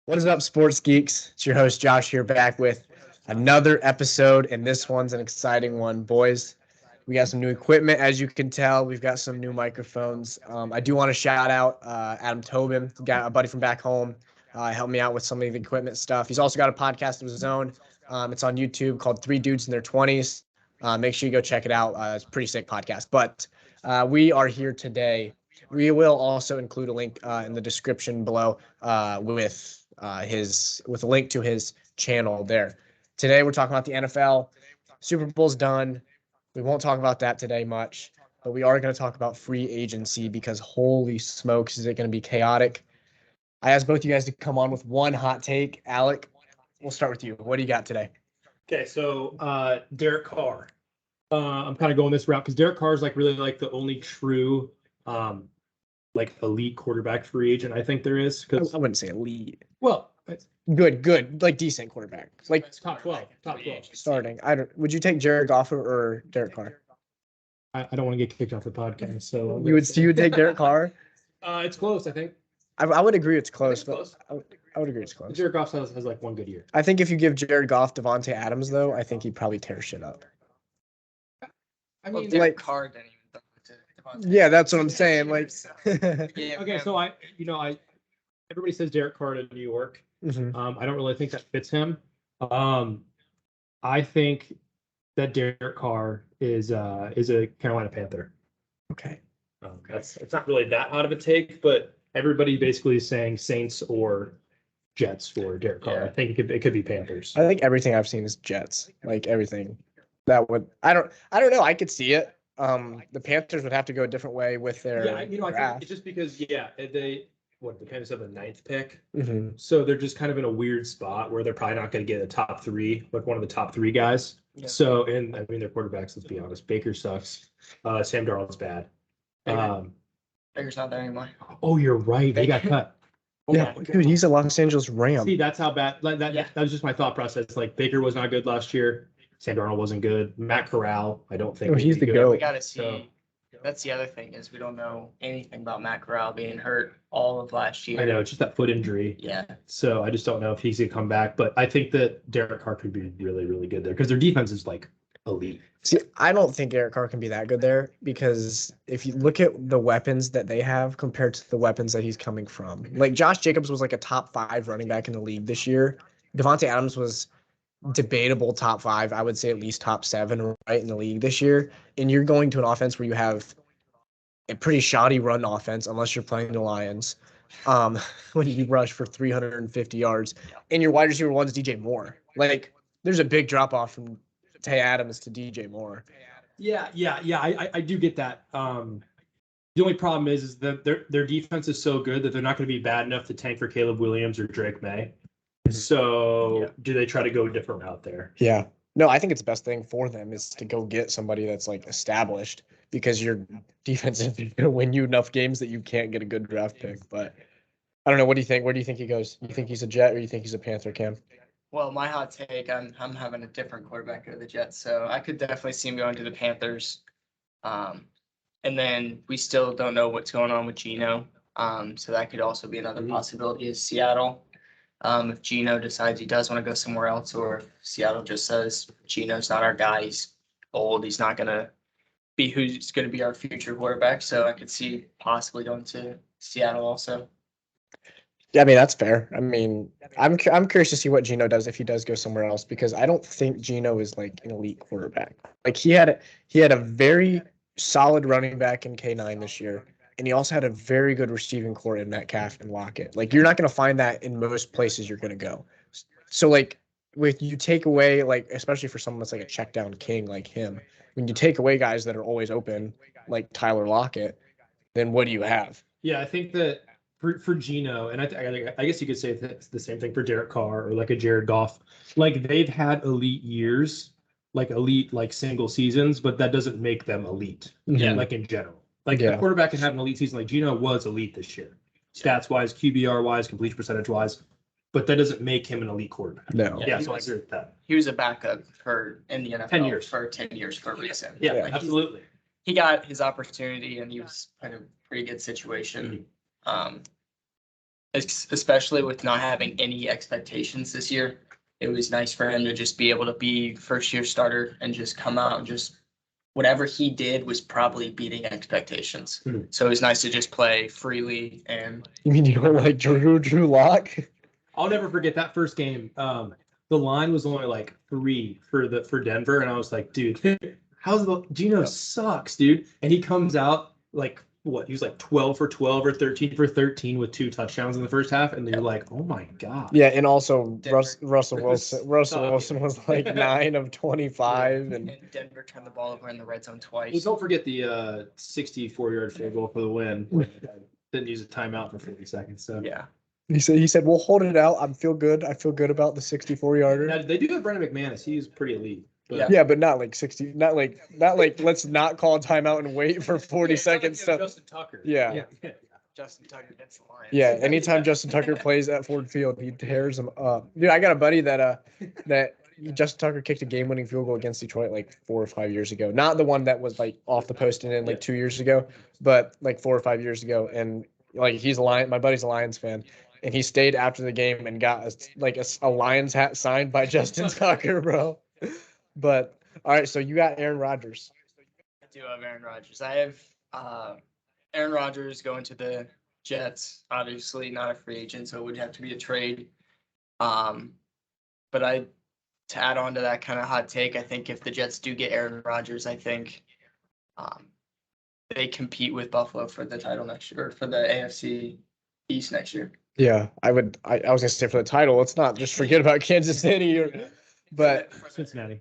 What is up, sports geeks? It's your host, Josh, here back with another episode, and this one's an exciting one, boys. We got some new equipment, as you can tell. We've got some new microphones. I do want to shout out Adam Tobin, got a buddy from back home, helped me out with some of the equipment stuff. He's also got a podcast of his own. It's on YouTube called Three Dudes in Their 20s. Make sure you go check it out. It's a pretty sick podcast. But we are here today. We will also include a link in the description below with a link to his channel there. Today we're talking about the NFL. Super Bowl's done. We won't talk about that today much, but we are going to talk about free agency because holy smokes, is it going to be chaotic. I asked both you guys to come on with one hot take. Alec, we'll start with you. What do you got today? Okay, so Derek Carr. I'm kind of going this route because Derek Carr is really the only true elite quarterback free agent I think there is. I wouldn't say elite. Well, it's good, like decent quarterback. Like it's top 12. Starting. Would you take Jared Goff or Derek Carr? I don't want to get kicked off the podcast, so you would take Derek Carr? It's close, I think. I would agree it's close, but I would agree it's close. Jared Goff has one good year. I think if you give Jared Goff Devontae Adams, though, I think he'd probably tear shit up. I mean, Derek Carr didn't even throw it to Devontae. Yeah, that's what I'm saying. Okay, so everybody says Derek Carr to New York. Mm-hmm. I don't really think that fits him. I think that Derek Carr is a Carolina Panther. Okay. It's not really that hot of a take, but everybody basically is saying Saints or Jets for Derek Carr. Yeah. I think it could be Panthers. I think everything I've seen is Jets. Like everything. That would I don't know. I could see it. The Panthers would have to go a different way with their I think it's just because the Panthers have the 9th pick, mm-hmm. So they're just kind of in a weird spot where they're probably not going to get a top 3, like one of the top 3 guys. Yeah. So, and I mean their quarterbacks. Let's be honest, Baker sucks. Sam Darnold's bad. Baker's not there anymore. Oh, you're right. They got cut. Yeah, dude, he's a Los Angeles Ram. See, that's how bad. That was just my thought process. Like Baker was not good last year. Sam Darnold wasn't good. Matt Corral, I don't think he's the GOAT. We got to see. So, that's the other thing is we don't know anything about Matt Corral being hurt all of last year. I know, it's just that foot injury. Yeah. So I just don't know if he's going to come back. But I think that Derek Carr could be really, really good there because their defense is elite. See, I don't think Derek Carr can be that good there because if you look at the weapons that they have compared to the weapons that he's coming from, like Josh Jacobs was like a top 5 running back in the league this year. Devontae Adams was debatable top 5. I would say at least top 7 right in the league this year. And you're going to an offense where you have a pretty shoddy run offense unless you're playing the Lions. When you rush for 350 yards and your wide receiver one's DJ Moore. Like there's a big drop off from Tay Adams to DJ Moore. Yeah. I do get that. The only problem is that their defense is so good that they're not going to be bad enough to tank for Caleb Williams or Drake May. So do they try to go a different route there? Yeah. No, I think it's the best thing for them is to go get somebody that's established because your defense is going to win you enough games that you can't get a good draft pick. But I don't know. What do you think? Where do you think he goes? You think he's a Jet or you think he's a Panther, Cam? Well, my hot take, I'm having a different quarterback go to the Jets, so I could definitely see him going to the Panthers. And then we still don't know what's going on with Geno. So that could also be another possibility is Seattle. If Geno decides he does want to go somewhere else, or if Seattle just says Geno's not our guy, he's old, he's not going to be who's going to be our future quarterback. So I could see possibly going to Seattle also. Yeah, I mean that's fair. I mean, I'm curious to see what Geno does if he does go somewhere else because I don't think Geno is an elite quarterback. He had a very solid running back in K9 this year. And he also had a very good receiving core in Metcalf and Lockett. You're not going to find that in most places you're going to go. So, with you take away, especially for someone that's a check down king like him, when you take away guys that are always open, like Tyler Lockett, then what do you have? Yeah, I think that for Geno, and I guess you could say the same thing for Derek Carr or a Jared Goff. They've had elite years, elite single seasons, but that doesn't make them elite. Mm-hmm. In general. A quarterback can have an elite season. Geno was elite this year, stats-wise, QBR-wise, completion percentage-wise, but that doesn't make him an elite quarterback. No. Yeah, so I agree with that. He was a backup in the NFL 10 years. for 10 years for a reason. Yeah, absolutely. He got his opportunity, and he was in a pretty good situation. Mm-hmm. especially with not having any expectations this year. It was nice for him to just be able to be first year starter and just come out and just whatever he did was probably beating expectations. So it was nice to just play freely. And You mean you don't like Drew Lock? I'll never forget that first game. The line was only like 3 for Denver, and I was like, dude, how's the Gino sucks, dude? And he comes out like what? He was like 12 for 12 or 13 for 13 with 2 touchdowns in the first half, and you're like, oh my god. Yeah, and also Denver. Russell Wilson was like 9 of 25, and Denver turned the ball over in the red zone twice. Well, don't forget the 64-yard field goal for the win. Didn't use a timeout for 40 seconds. So Yeah. he said, "We'll hold it out. I feel good about the 64-yarder." now, they do have Brandon McManus. He's pretty elite. But Yeah, but not like 60. Not like let's not call a timeout and wait for 40 seconds. So Justin Tucker. Yeah. Justin Tucker gets the Lions. yeah, anytime Justin Tucker plays at Ford Field, he tears them up. Dude, I got a buddy that Justin Tucker kicked a game-winning field goal against Detroit like 4 or 5 years ago. Not the one that was like off the post and in like 2 years ago, but like 4 or 5 years ago. And like he's a Lion. My buddy's a Lions fan, and he stayed after the game and got a Lions hat signed by Justin Tucker, bro. But all right, so you got Aaron Rodgers. I do have Aaron Rodgers. I have Aaron Rodgers going to the Jets. Obviously not a free agent, so it would have to be a trade. But to add on to that kind of hot take, I think if the Jets do get Aaron Rodgers, I think they compete with Buffalo for the title next year, or for the AFC East next year. Yeah, I was gonna say for the title. Let's not just forget about Kansas City but Cincinnati.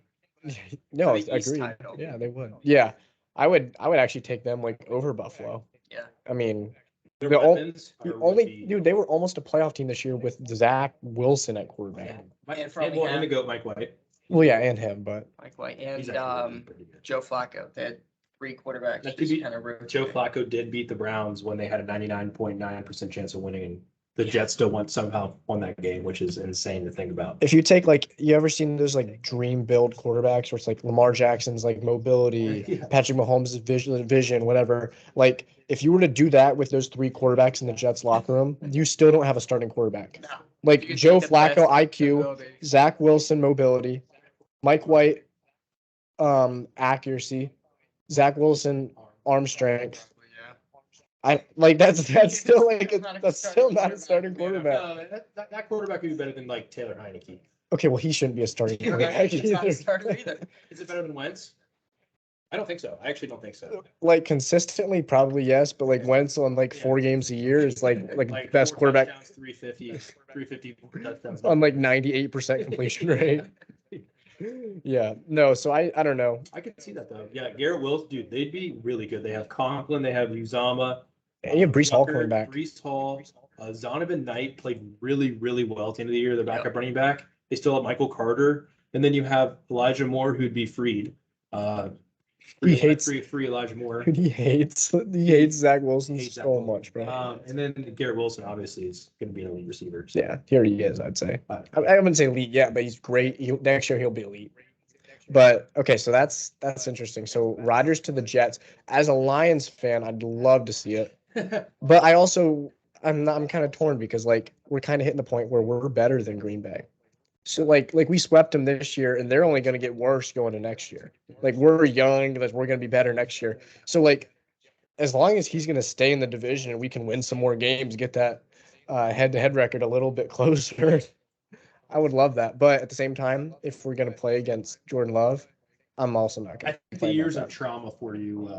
no, For the East agreed. title. Yeah, they would. Yeah, I would actually take them like over Buffalo. Yeah. I mean, Their The weapons dude, they were almost a playoff team this year with Zach Wilson at quarterback. And the GOAT Mike White. Well, yeah, and him, but Mike White He's and actually pretty good. Joe Flacco. They had 3 quarterbacks. That could just be- kind of rotated. Joe Flacco did beat the Browns when they had a 99.9% chance of winning, and the Jets still somehow won that game, which is insane to think about. if you take like, you ever seen those like dream build quarterbacks where it's like Lamar Jackson's like mobility, Yeah. Patrick Mahomes' vision, whatever. Like, if you were to do that with those 3 quarterbacks in the Jets locker room, you still don't have a starting quarterback. No. Like You could Joe take the best Flacco IQ, ability. Zach Wilson mobility, Mike White accuracy, Zach Wilson arm strength. Yeah. I like that's still like That's not a that's still not a starting quarterback. That quarterback would be better than like Taylor Heineke. Okay, well he shouldn't be a starting quarterback He's not a either. starter either. Is it better than Wentz? I don't think so. I actually don't think so. Like consistently, probably yes, but like Wentz on like 4 games a year is like best 4 quarterback touchdowns, 350 touchdowns. on like 98% completion rate. Yeah, no, so I don't know. I could see that though. Yeah, Garrett Wilson, dude, they'd be really good. They have Conklin, they have Uzama. And you have Brees Hall Tucker, coming back. Brees Hall, Zonovan Knight played really, really well at the end of the year. Their backup running back. They still have Michael Carter, and then you have Elijah Moore, who'd be freed. He hates free Elijah Moore. he hates Zach Wilson Hates Zach so Wilson. much, bro. And then Garrett Wilson obviously is going to be an elite receiver. So. Yeah, here he is, I'd say. I wouldn't say elite yet, but he's great. Next year he'll be elite. But okay, so that's interesting. So Rodgers to the Jets. As a Lions fan, I'd love to see it. But I'm kind of torn because like we're kind of hitting the point where we're better than Green Bay. So like we swept them this year, and they're only going to get worse going to next year. Like we're young, that we're going to be better next year. So like as long as he's going to stay in the division and we can win some more games, get that head-to-head record a little bit closer, I would love that. But at the same time, if we're going to play against Jordan Love, I'm also not going I to. think the years of trauma for you,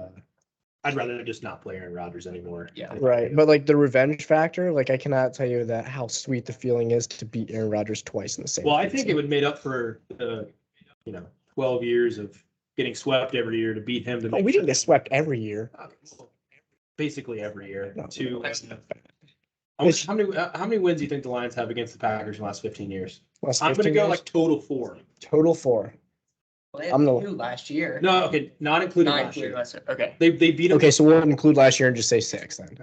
I'd rather just not play Aaron Rodgers anymore. Yeah. Right, but like the revenge factor, like I cannot tell you that how sweet the feeling is to beat Aaron Rodgers twice in the same. Well, I season. think it would made up for the, 12 years of getting swept every year to beat him. To Oh, we didn't get swept every year. basically every year. No, To that's not how many wins do you think the Lions have against the Packers in the last 15 years? Last I'm going to 15 go years? like total 4. Total 4. Well, they I'm had the- 2 last year. No, okay, not including Not last included year. last year. Okay. They beat him. Okay, so we'll include last year and just say 6 then,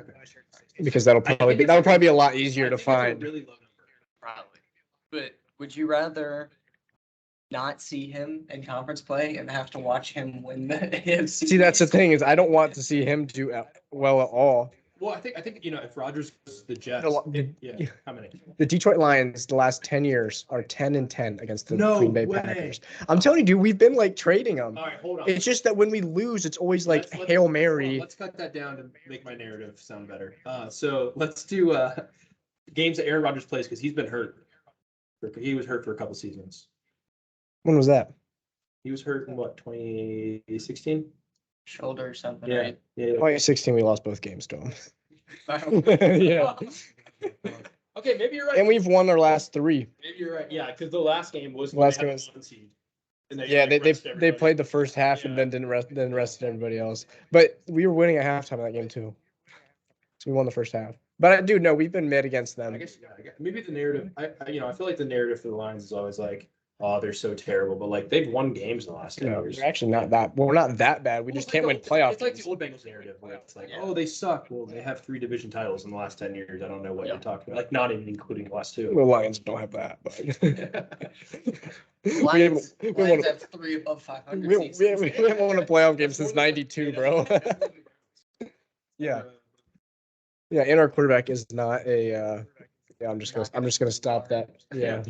because that'll probably be a lot easier to find. Really low number. Probably. But would you rather not see him in conference play and have to watch him win the AFC? See, that's the thing is I don't want to see him do well at all. Well, I think if Rodgers goes to the Jets, how many? The Detroit Lions, the last 10 years, are 10-10 against the No Green Bay way. Packers. I'm telling you, dude, we've been like trading them. All right, hold on. It's just that when we lose, it's always like Hail Mary. Let's cut that down to make my narrative sound better. So let's do games that Aaron Rodgers plays because he's been hurt. He was hurt for a couple seasons. When was that? He was hurt in what, 2016? Shoulder or something, Yeah. right? Yeah. 2016, we lost both games to him. Yeah. Okay, maybe you're right. And we've won our last 3. Maybe you're right. Yeah, because the last game was Last game was- Yeah, they played the first half and then then rested everybody else. But we were winning at halftime of that game too. So we won the first half. But dude, no, we've been mid against them. I guess maybe the narrative. I feel like the narrative for the Lions is always like, oh, they're so terrible, but like they've won games in the last 10 No, years. we're actually not that. Well, we're not that bad. We just can't win playoff It's like games. the old Bengals narrative where it's like, oh, they suck. Well, they have 3 division titles in the last 10 years. I don't know what you're talking about. Like not even including the last 2. The Lions don't have that. But Lions won- have 3 above 500 we seasons. haven't won a playoff game since '92, bro. Yeah. Yeah, and our quarterback is not a. Yeah, I'm just gonna stop that. Yeah.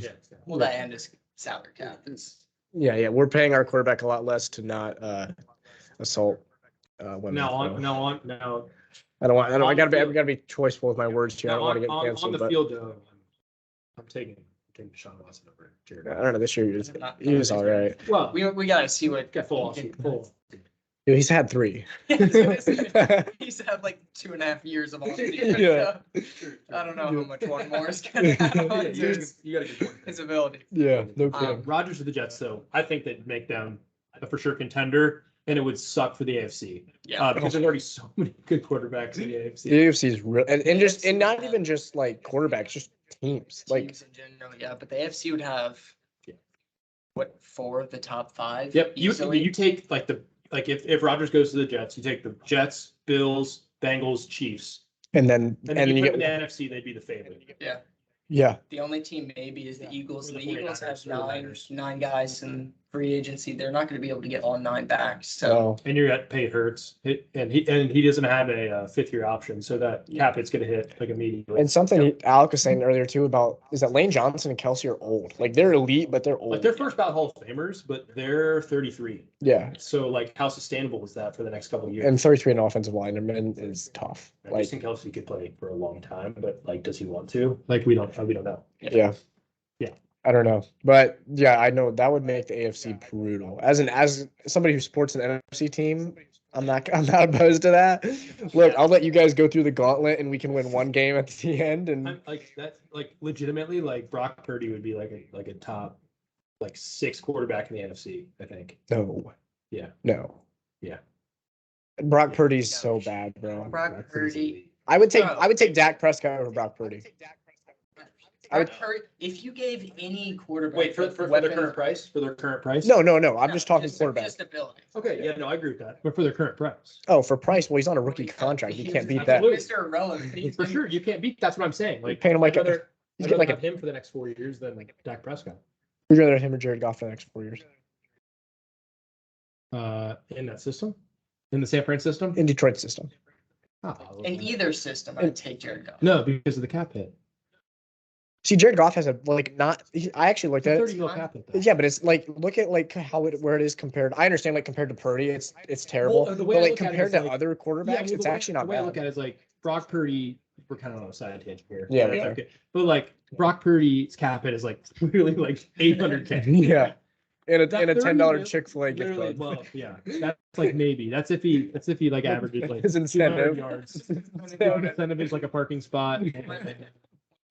Well, that and his salary cap is. Yeah. We're paying our quarterback a lot less to not assault women. Now, so. I I gotta be choiceful with my words here. I don't want to get on canceled. the But field though. I'm taking Deshaun Watson over Jared. I don't know. This year he was all right. Well, We gotta see what full. Dude, he's had 3. He's had like 2.5 years of all Yeah. I don't know how much one more is gonna add on to You gotta get his ability. Yeah, no kidding. Rodgers to the Jets, though, I think they'd make them a for sure contender, and it would suck for the AFC. Yeah. Because there's already so many good quarterbacks in the AFC. The AFC is real, and not even just like quarterbacks, just teams. Like Teams in general, yeah, but the AFC would have what 4 of the top 5. Yep. easily. You take if Rodgers goes to the Jets, you take the Jets, Bills, Bengals, Chiefs, and then you you put in get the NFC, they'd be the favorite. yeah. The only team maybe is the Eagles. Or The the Eagles 49ers, have or the Niners. nine guys in free agency. They're not going to be able to get all 9 back. So So And you're at pay Hurts, and he doesn't have a 5th-year option, so that cap hit's gonna hit like immediately. and something Alec was saying earlier too about is that Lane Johnson and Kelsey are old. Like they're elite, but they're old. Like they're first ballot Hall of Famers, but they're 33. Yeah, So like, how sustainable is that for the next couple of years? and 33 in offensive lineman is tough. I Like just think Kelsey could play for a long time, but like, does he want to? Like, we don't know. yeah. Yeah. I don't know, but yeah, I know that would make the AFC brutal. As somebody who supports an NFC team, I'm not opposed to that. Look, I'll let you guys go through the gauntlet, and we can win one game at the end. And I'm like that's like legitimately like Brock Purdy would be like a top like 6 quarterback in the NFC, I think. no, Yeah. no, Yeah. Brock Purdy's so bad, bro. Brock Purdy. I would take Dak Prescott over Brock Purdy. If you gave any quarterback Wait, for their current price? For their current price? No. I'm just talking quarterback. Just ability. Okay, yeah, no, I agree with that. But for their current price. Oh, for price, well, he's on a rookie contract. You can't beat that. Absolutely. Mr. Irrelevant. For sure, you can't beat. That's what I'm saying. Like, Paying him like I'd rather, he's I'd getting rather like have him for the next 4 years than like Dak Prescott. Would you rather have him or Jared Goff for the next 4 years? In that system, in the San Fran system. In Detroit's system. In either system, I'd take Jared Goff. No, because of the cap hit. See, Jared Goff has a I actually looked at 30 it. mil cap hit. Though. Yeah, but it's like look at like where it is compared. I understand like compared to Purdy, it's terrible. Well, the But way I like look at it compared is, to like- other quarterbacks, it's actually not the way I bad. look at it is like Brock Purdy. We're kind of on a side tangent here. Yeah, That's we are. okay. But like Brock Purdy's cap hit is like really like 800K. Yeah. And a That $10 30 mil- Chick-fil-A gift Literally, card. well, yeah, that's like maybe. That's if he like averages like His 200 incentive. yards. His incentive is like a parking spot.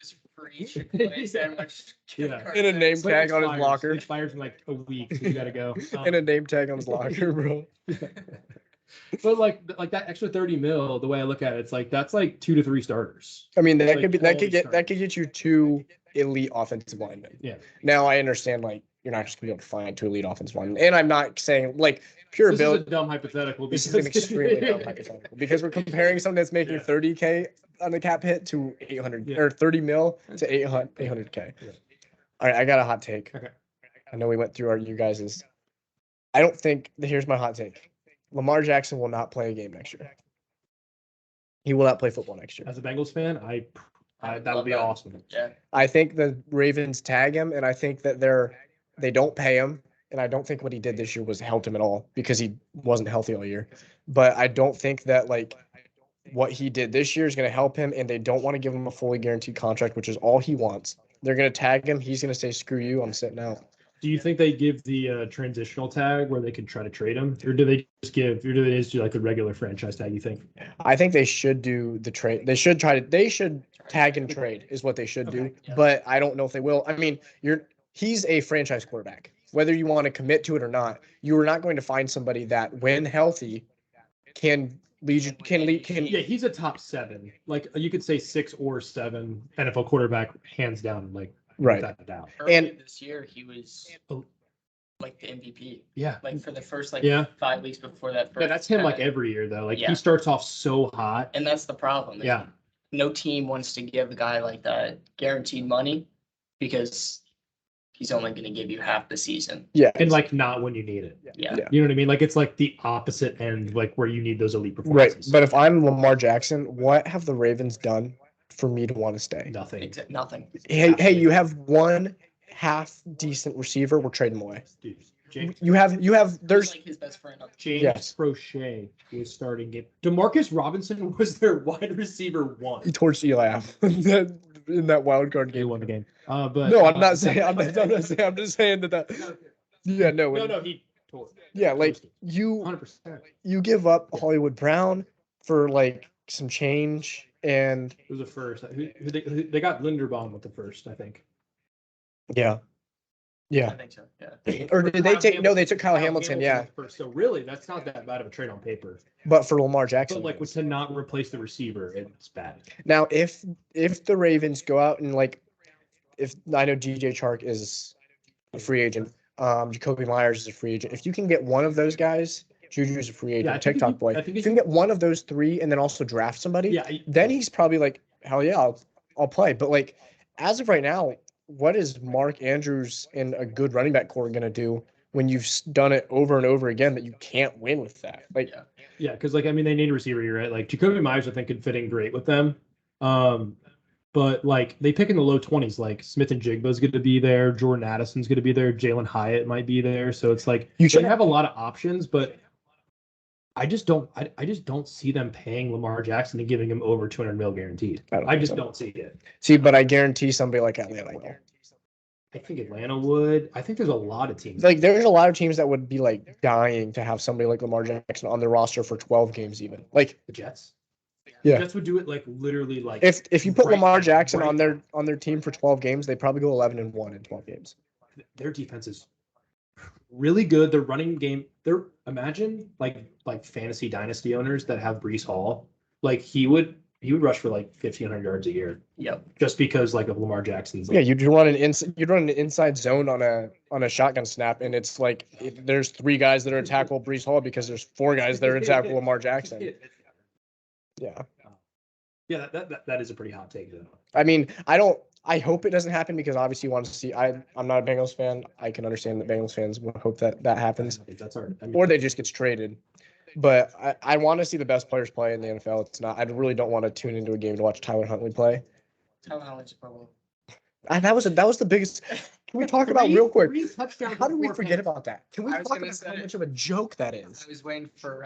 Just free Chick-fil-A sandwich. Yeah. And a name But tag it on his expires. locker. It expires in like a week, so you gotta go. And a name tag on his locker, bro. But like that extra 30 mil, the way I look at it, it's like that's like 2 to 3 starters. I mean, that Like could be quality that could get you 2 elite offensive linemen. Yeah. Now I understand like you're not just gonna be able to find 2 elite offensive linemen, and I'm not saying like pure This is ability. a dumb hypothetical. This is an extremely dumb hypothetical because we're comparing someone that's making Yeah. 30K on the cap hit to 800 Yeah. or 30 mil to 800K. Yeah. All right, I got a hot take. Okay. I know we went through you guys's. I don't think here's my hot take. Lamar Jackson will not play a game next year. He will not play football next year. As a Bengals fan, that would be awesome. Yeah. I think the Ravens tag him, and I think that they don't pay him, and I don't think what he did this year was helped him at all because he wasn't healthy all year. But I don't think that like what he did this year is going to help him, and they don't want to give him a fully guaranteed contract, which is all he wants. They're going to tag him. He's going to say, "Screw you, I'm sitting out." Do you think they give the transitional tag where they could try to trade him, or do they just do like the regular franchise tag? You think? I think they should do the trade. They should tag and trade is what they should do. Yeah. But I don't know if they will. I mean, he's a franchise quarterback. Whether you want to commit to it or not, you are not going to find somebody that, when healthy, can lead you. Yeah, he's a top 7. Like you could say 6 or 7 NFL quarterback, hands down. Like Right. without a doubt. Earlier this year, he was Oh. like the MVP. Yeah. Like for the first 5 weeks before that. Yeah, that's him like every year though. Like Yeah. he starts off so hot. And that's the problem. is Yeah. No team wants to give a guy like that guaranteed money because he's only going to give you half the season. Yeah. And like not when you need it. Yeah. Yeah. You know what I mean? Like it's like the opposite end, like where you need those elite Right. performances. But if I'm Lamar Jackson, what have the Ravens done for me to want to stay? Nothing. Nothing. Hey, you have one half decent receiver. We're trading him away. Dude, James, You have. He's There's like his best friend. James Yes. Crochet was starting game. DeMarcus Robinson was their wide receiver 1. he torched Eli in that wild card He game. won the game. But No, I'm not saying. I'm not saying. I'm just saying that. Yeah, no. No, he tore. Yeah, like you 100%. you give up Hollywood Brown for like some change, and It was the first. They got Linderbaum with the first, I think. yeah, I yeah. think so. Yeah. Or did they take? No, they took Kyle Hamilton. Yeah, with the first. So really, that's not that bad of a trade on paper. but for Lamar Jackson. But like to not replace the receiver, it's bad. Now, if the Ravens go out and like, if I know DJ Chark is a free agent, Jacoby Myers is a free agent. If you can get one of those guys, Juju's a free agent, Yeah, I think TikTok if you- boy. I think If if you can get one of those 3 and then also draft somebody, Yeah. then he's probably like, hell yeah, I'll play. But like, as of right now, what is Mark Andrews and a good running back core gonna do when you've done it over and over again that you can't win with that? Like, Yeah. Yeah, because like I mean they need a receiver here, right? Like Jacoby Myers, I think could fit in great with them. But like they pick in the low 20s, like Smith and Jigba's going to be there, Jordan Addison's going to be there, Jalen Hyatt might be there. So it's like You you should should have a lot of options, but I just don't see them paying Lamar Jackson and giving him over 200 mil guaranteed. I don't I think just so. don't see it. see, but I guarantee somebody like Atlanta will. I think Atlanta would. I think there's a lot of teams. Like, there's a lot of teams that would be like dying to have somebody like Lamar Jackson on their roster for 12 games, even. Like, The Jets. Yeah. The Jets would do it like literally like if you put right- Lamar Jackson right- on their team for 12 games, they probably go 11-1 in 12 games. their defense is really good. Their running game, they're imagine like fantasy dynasty owners that have Brees Hall. Like he would rush for like 1,500 yards a year Yep. just because like of Lamar Jackson's. Yeah, you'd run an inside zone on a shotgun snap, and it's like there's 3 guys that are tackle Brees Hall because there's 4 guys that are tackle Lamar Jackson. Yeah. Yeah, that is a pretty hot take though. I mean, I hope it doesn't happen because obviously you want to see. I'm not a Bengals fan. I can understand that Bengals fans would hope that happens, That's hard. I mean, or they just gets traded. But I want to see the best players play in the NFL. It's not. I really don't want to tune into a game to watch Tyler Huntley play. Tyler Huntley's a Pro Bowl. And that was the biggest. Can we talk about real quick? 3 touchdowns How did we before forget picks. about that? Can we I was talk gonna about how say- much of a joke that is? I was waiting for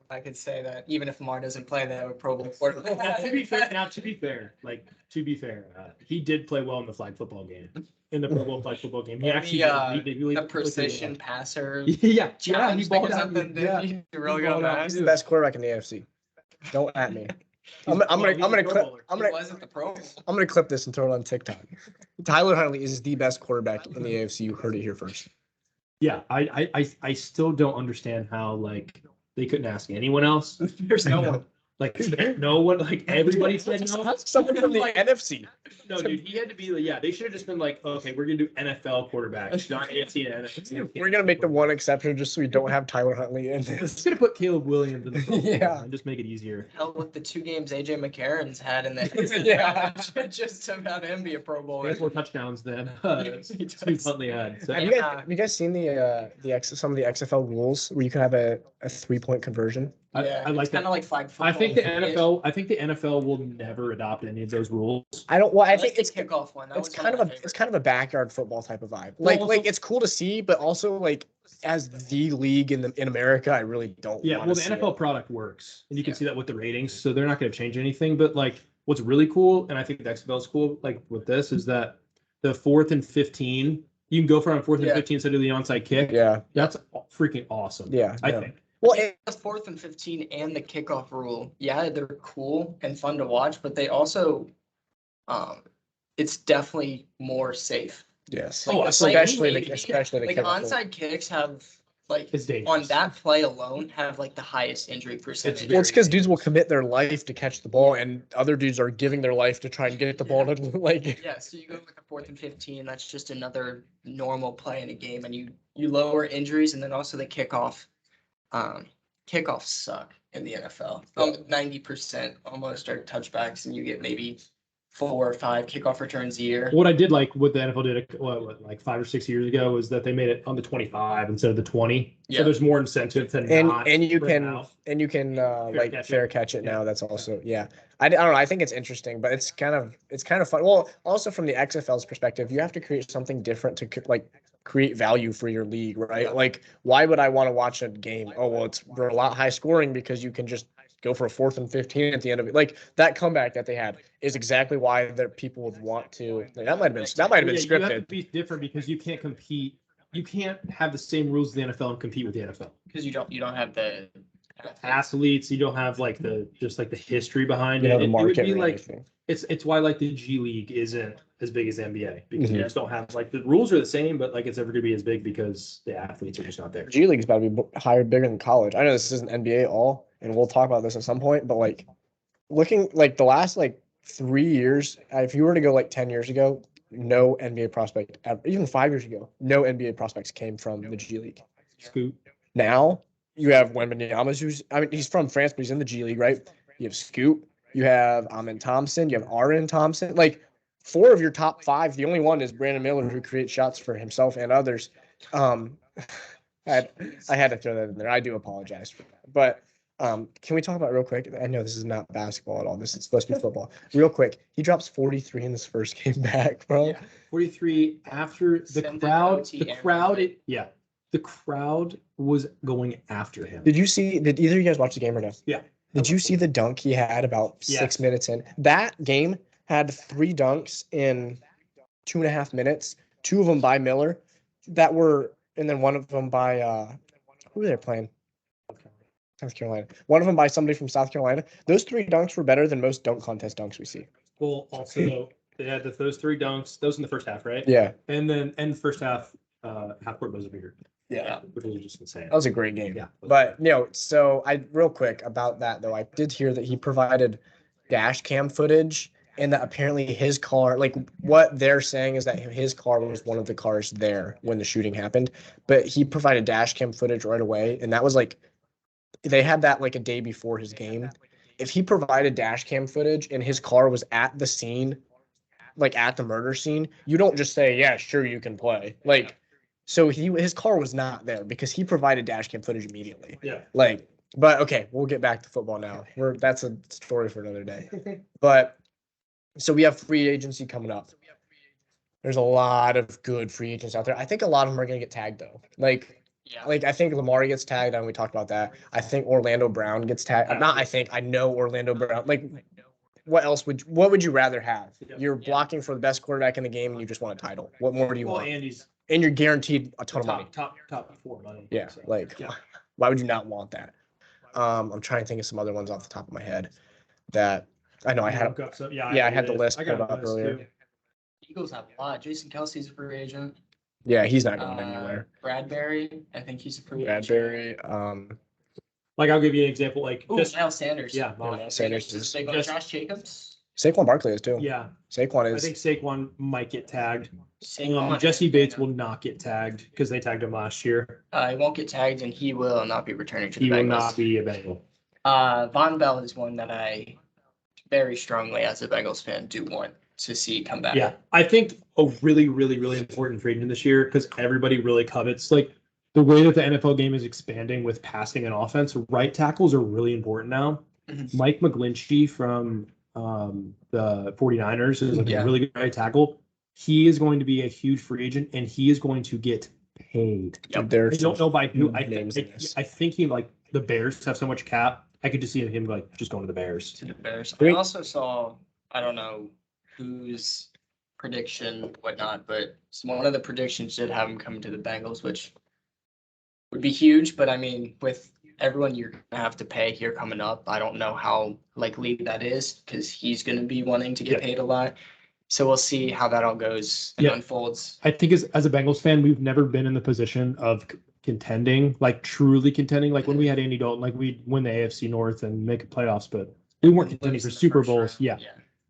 I could say that even if Lamar doesn't play, they have a Pro Bowl quarterback. To be fair, he did play well in the flag football game. In the Pro Bowl flag football game, he actually The precision passer. Yeah, challenge he balled thing or out. something. Yeah. Did he really He go balled out. that? He's the best quarterback in the AFC. Don't at me. I'm gonna clip this and throw it on TikTok. Tyler Huntley is the best quarterback in the AFC. You heard it here first. Yeah, I still don't understand how like they couldn't ask anyone else. There's no one. Like no one, like everybody said no. Ask someone from the NFC. No, dude, he had to be. Yeah, they should have just been like, okay, we're gonna do NFL quarterbacks, not AFC and NFC. We're gonna make the one exception just so we don't have Tyler Huntley in We're this. just gonna put Caleb Williams in the Pro Bowl Yeah. and just make it easier. Hell, with the 2 games AJ McCarron's had in the Yeah. just about him be a Pro He Bowler. has more touchdowns than He Steve does. Huntley had. So, Have you guys seen some of the XFL rules where you can have a 3-point conversion? I like Kind that. of like flag football. I think the NFL will never adopt any of those rules. I don't. Well, I I think like the it's kickoff one. That it's was kind of one a my it's kind of a backyard football type of vibe. Well, Like it's cool to see, but also like as the league in America, I really don't. Yeah, wanna well, the see NFL it. product works, and you can Yeah. see that with the ratings. So they're not going to change anything. But like, what's really cool, and I think the XFL is cool, like with this, is that the 4th and 15, you can go for on 4th and Yeah. 15 instead of the onside kick. Yeah, That's freaking awesome. yeah. I no. think. Well, I think the 4th and 15 and the kickoff rule, yeah, they're cool and fun to watch, but they also, it's definitely more safe. yes. Oh, especially like, especially the like kickoff. onside kicks have like It's dangerous. on that play alone have like the highest injury percentage. Well, it's because dudes will commit their life to catch the ball, and other dudes are giving their life to try and get the ball to like. Yeah, so you go with a 4th and 15. That's just another normal play in a game, and you lower injuries, and then also the kickoff. Kickoffs suck in the NFL. 90% almost are touchbacks, and you get maybe 4 or 5 kickoff returns a year. What I did like what the NFL did like 5 or 6 years ago was that they made it on the 25 instead of the 20. Yeah. So there's more incentive to not And you spread can out. like catch fair it. catch it now. Yeah. That's also I don't know. I think it's interesting, but it's kind of fun. Well, also from the XFL's perspective, you have to create something different to like create value for your league, right? Yeah. Like, why would I want to watch a game? Oh, well, we're a lot high scoring because you can just go for a 4th and 15 at the end of it. Like that comeback that they had is exactly why people would want to. Like, that might have been You have to scripted. be different because you can't compete. You can't have the same rules as the NFL and compete with the NFL. Because you don't have the Athletes, you don't have like the history behind You it. know, the It would market be or like anything. it's why like the G League isn't as big as the NBA because you Mhm. just don't have like the rules are the same, but like it's never gonna be as big because the athletes are just not there. G League's about to be higher, bigger than college. I know this isn't NBA all, and we'll talk about this at some point, but like looking like the last like 3 years, if you were to go like 10 years ago, no NBA prospect, even 5 years ago, no NBA prospects came from the G League. Scoot. Now you have Wembanyama, he's from France, but he's in the G League, right? You have Scoot, you have Amin Thompson, you have Aaron Thompson. Like 4 of your top 5, the only one is Brandon Miller, who creates shots for himself and others. I had to throw that in there. I do apologize for that. But can we talk about real quick? I know this is not basketball at all. This is supposed to be football. Real quick, he drops 43 in his first game back, bro. Yeah. 43 after the Send it crowd. OT The and crowd. everything. The crowd was going after him. Did either of you guys watch the game or no? Yeah. Did you see the dunk he had about Yes. 6 minutes in? That game had 3 dunks in 2.5 minutes. 2 of them by Miller, and then one of them by who were they playing? South Carolina. One of them by somebody from South Carolina. Those 3 dunks were better than most dunk contest dunks we see. Well, also they had those 3 dunks. Those in the first half, right? Yeah. And then the first half, half court buzzer beater. Yeah. Which was just insane. That was a great game. Yeah. But so real quick about that though, I did hear that he provided dash cam footage and that apparently his car, like what they're saying is that his car was one of the cars there when the shooting happened, but he provided dash cam footage right away. And that was like, they had that like a day before his game. If he provided dash cam footage and his car was at the scene, like at the murder scene, you don't just say, yeah, sure, you can play. Like, so his car was not there because he provided dash cam footage immediately. Yeah. Like, but okay, we'll get back to football now. That's a story for another day. But so we have free agency coming up. There's a lot of good free agents out there. I think a lot of them are going to get tagged though. Like I think Lamar gets tagged, and we talked about that. I think Orlando Brown gets tagged. I know Orlando Brown. Like, what would you rather have? You're blocking for the best quarterback in the game, and you just want a title. What more do you want? And you're guaranteed a ton of money. Top 4 money. Yeah, So, why would you not want that? I'm trying to think of some other ones off the top of my head that I know I had. I had the list put up earlier. Too. Eagles have a lot. Jason Kelsey's a free agent. Yeah, he's not going anywhere. Bradbury, I think he's a free agent. Bradbury. Like I'll give you an example. Like Miles Sanders. Yeah, Miles Sanders is. Josh Jacobs. Saquon Barkley is too. Yeah, Saquon is. I think Saquon might get tagged. Jesse Bates will not get tagged because they tagged him last year. He won't get tagged, and he will not be returning to the He Bengals. will not be a Bengal. Von Bell is one that I very strongly, as a Bengals fan, do want to see come back. Yeah, I think a really, really, really important free agent this year because everybody really covets like the way that the NFL game is expanding with passing and offense. Right tackles are really important now. Mike McGlinchey from the 49ers is like a really good right tackle. He is going to be a huge free agent, and he is going to get paid. Yep. I don't know by who. I think he like the Bears have so much cap. I could just see him like just going to the Bears. To the Bears. I also saw, I don't know whose prediction, whatnot, but one of the predictions did have him coming to the Bengals, which would be huge. But I mean, with everyone you're gonna have to pay here coming up, I don't know how likely that is because he's gonna be wanting to get paid a lot. So we'll see how that all goes and unfolds. I think as a Bengals fan, we've never been in the position of contending, like truly contending. Like when we had Andy Dalton, like we'd win the AFC North and make playoffs, but we weren't contending for Super Bowls. Yeah.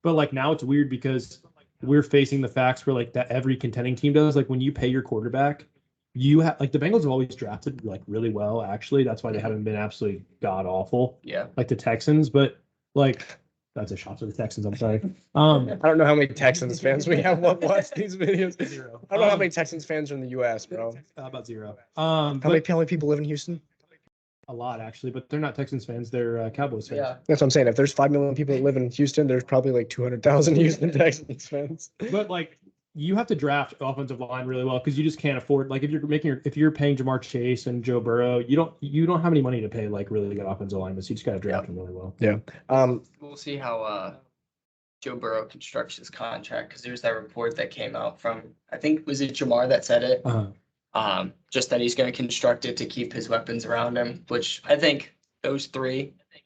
But like now it's weird because we're facing the facts where like that every contending team does. Like when you pay your quarterback, you have like the Bengals have always drafted like really well, actually. That's why they haven't been absolutely god awful. Yeah. Like the Texans, but like that's a shot to the Texans. I'm sorry. I don't know how many Texans fans we have watch these videos. Zero. I don't know how many Texans fans are in the U.S., bro. About zero. How many people live in Houston? A lot, actually, but they're not Texans fans. They're Cowboys fans. Yeah. That's what I'm saying. If there's 5 million people that live in Houston, there's probably like 200,000 Houston Texans fans. But like, you have to draft offensive line really well because you just can't afford. Like, if you're paying Jamar Chase and Joe Burrow, you don't have any money to pay like really good offensive linemen. So you just got to draft them really well. Yeah. We'll see how Joe Burrow constructs his contract because there's that report that came out from, I think, was it Jamar that said it? Just that he's going to construct it to keep his weapons around him, which I think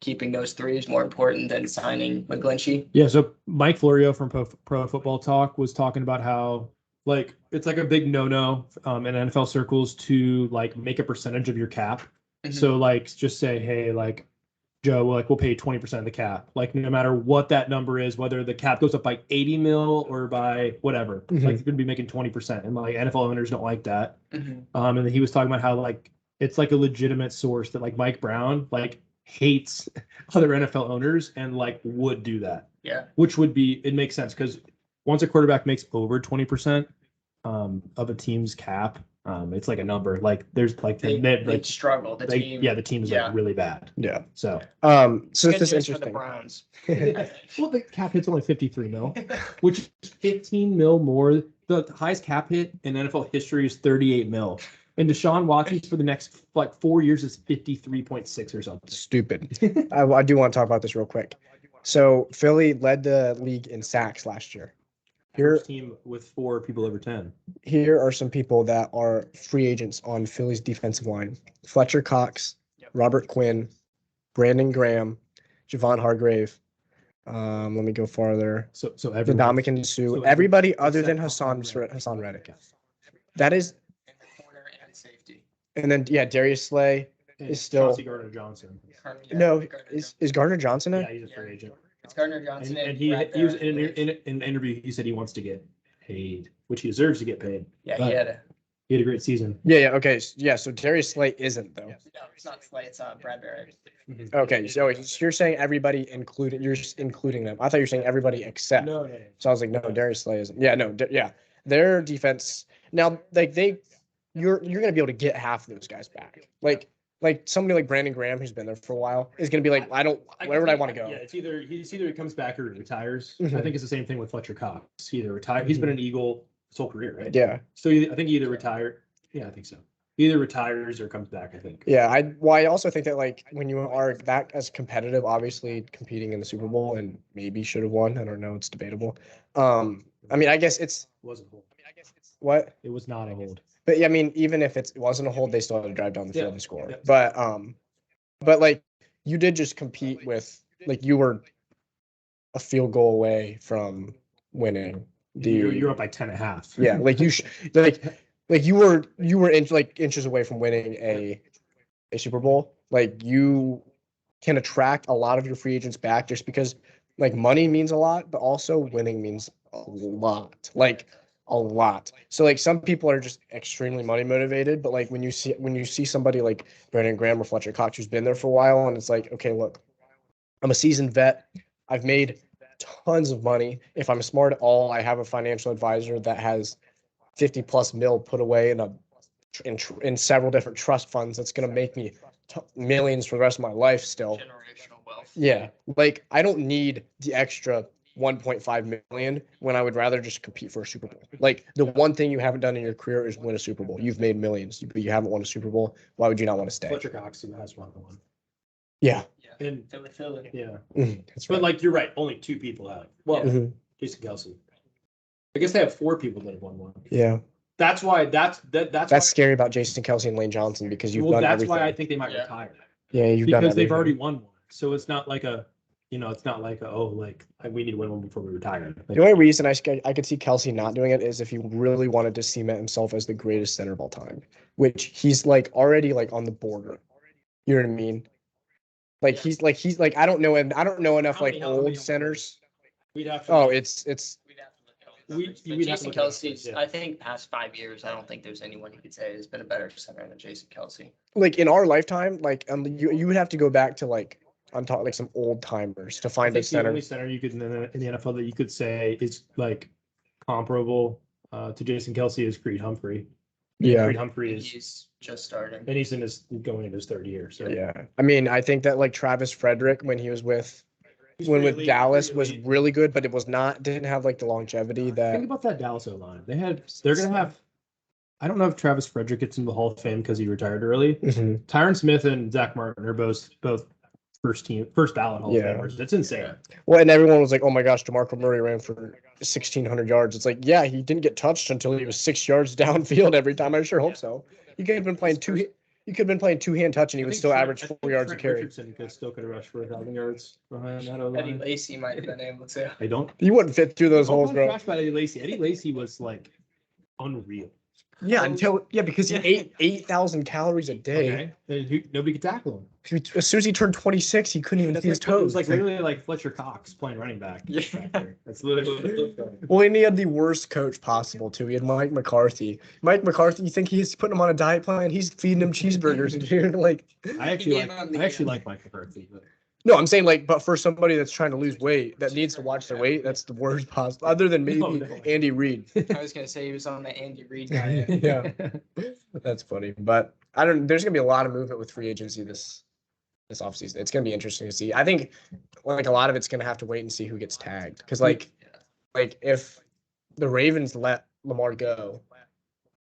keeping those three is more important than signing McGlinchey. Yeah, so Mike Florio from Pro Football Talk was talking about how like it's like a big no-no in NFL circles to like make a percentage of your cap. Mm-hmm. So like just say, hey, like Joe, like we'll pay you 20% of the cap. Like no matter what that number is, whether the cap goes up by 80 mil or by whatever, like you're gonna be making 20%. And like NFL owners don't like that. And then he was talking about how like it's like a legitimate source that like Mike Brown like hates other NFL owners and like would do that. Yeah. Which would be, it makes sense because once a quarterback makes over 20% of a team's cap, it's like a number. Like there's like they struggle. The team is like really bad. Yeah. So so this is interesting. For the Browns. Well, the cap hit's only 53 mil, which is 15 mil more. The highest cap hit in NFL history is 38 mil. And Deshaun Watson's for the next like 4 years is 53.6 or something. Stupid. I do want to talk about this real quick. So Philly led the league in sacks last year. First team with 4 people over 10. Here are some people that are free agents on Philly's defensive line: Fletcher Cox, Robert Quinn, Brandon Graham, Javon Hargrave. Let me go farther. So everyone. Ndamukong Suh. So everybody other than Hassan Reddick. That is. Safety. And then Darius Slay is still. Chauncey Gardner-Johnson. No, is Gardner Johnson there? Yeah, he's a free agent. It's Gardner Johnson. And he was in an interview. He said he wants to get paid, which he deserves to get paid. Yeah, he had a great season. Yeah. Okay. Yeah. So Darius Slay isn't though. No, it's not Slay. It's Bradbury. Okay. So you're saying everybody including you're just including them. I thought you were saying everybody except. No. So I was like, no, Darius Slay isn't. Yeah. No. Yeah. Their defense now, like you're gonna be able to get half of those guys back. Like somebody like Brandon Graham, who's been there for a while, is going to be like, where would I want to go? Yeah, it's either he comes back or he retires. I think it's the same thing with Fletcher Cox. He either retired. He's been an Eagle his whole career, right? Yeah. So I think he either retired. Yeah, I think so. He either retires or comes back, I think. Yeah, I also think that like when you are that as competitive, obviously competing in the Super Bowl and maybe should have won. I don't know. It's debatable. I mean, I guess it's wasn't a hold. What? It was not a hold. But yeah, I mean, even if it wasn't a hold, they still had to drive down the field and score. Yeah. But like you did just compete with like you were a field goal away from winning. You're up by 10.5. Yeah, like like you were inches away from winning a Super Bowl. Like you can attract a lot of your free agents back just because like money means a lot, but also winning means a lot. Like a lot. So like some people are just extremely money motivated, but like when you see somebody like Brandon Graham or Fletcher Cox who's been there for a while, and it's like, okay, look, I'm a seasoned vet. I've made tons of money. If I'm smart at all, I have a financial advisor that has 50+ mil put away in several different trust funds. That's going to make me millions for the rest of my life still. Generational wealth. Yeah, like I don't need the extra 1.5 million when I would rather just compete for a Super Bowl. Like the one thing you haven't done in your career is win a Super Bowl. You've made millions, but you haven't won a Super Bowl. Why would you not want to stay? Fletcher Cox has won one. Yeah. And Philly. yeah. That's But right. like you're right, only 2 people have. Well, Mhm. Jason Kelsey. I guess they have 4 people that have won one. Yeah. That's why that's That's why, scary about Jason Kelsey and Lane Johnson because you've well, done that's everything. why I think they might Yeah. retire. Yeah, you've done Because they've everything. already won one. So it's not like it's not like we need to win one before we retire. Like, The only reason I could see Kelsey not doing it is if he really wanted to cement himself as the greatest center of all time, which he's like already like on the border. You know what I mean? Like he's like I don't know enough How like many- how many- old centers. we'd have to. Oh, it's We'd have to look at all the We- numbers. But we'd have to Jason look at all the Kelsey's, numbers, yeah. I think, past 5 years, I don't think there's anyone who could say has been a better center than Jason Kelsey. like in our lifetime, like you would have to go back to like I'm talking like some old timers to I find a think the center. only center you could in the NFL that you could say is like comparable to Jason Kelsey is Creed Humphrey. Yeah. Creed Humphrey is, He's just starting. and he's going into his 3rd year. So Yeah. I mean, I think that like Travis Frederick when he was with Dallas was really good, but it was not didn't have like the longevity Think that about that Dallas O-line. They're gonna have. I don't know if Travis Frederick gets into the Hall of Fame because he retired early. Mhm. Tyron Smith and Zach Martin are both first ballot Hall Yeah. of Famers. It's insane. Well, and everyone was like, "Oh my gosh, DeMarco Murray ran for 1,600 yards." It's like, yeah, he didn't get touched until he was 6 yards downfield every time. I sure hope so. He could have been playing two. He could have been playing two-hand touch, and he would still average 4 yards a carry. Richardson still could have rushed for 1,000 yards behind that Eddie O-line. Lacy might have been able to. I don't. He wouldn't fit through those Don't holes, talk bro. trash about Eddie Lacy. Eddie Lacy was like unreal. Yeah, because he ate 8,000 calories a day. Okay, and nobody could tackle him. As soon as he turned 26, he couldn't even see his It toes. was like literally like Fletcher Cox playing running back. Yeah. back there. That's literally. Well, and he had the worst coach possible too. He had Mike McCarthy. Mike McCarthy, you think he's putting him on a diet plan? He's feeding him cheeseburgers, dude. Like, I actually like Mike McCarthy. But no, I'm saying like, but for somebody that's trying to lose weight, that needs to watch their weight, that's the worst possible. Other than maybe No. Andy Reid. I was gonna say he was on the Andy Reid diet. Yeah, that's funny. But there's gonna be a lot of movement with free agency this offseason. It's gonna be interesting to see. I think like a lot of it's gonna have to wait and see who gets tagged. Because like if the Ravens let Lamar go,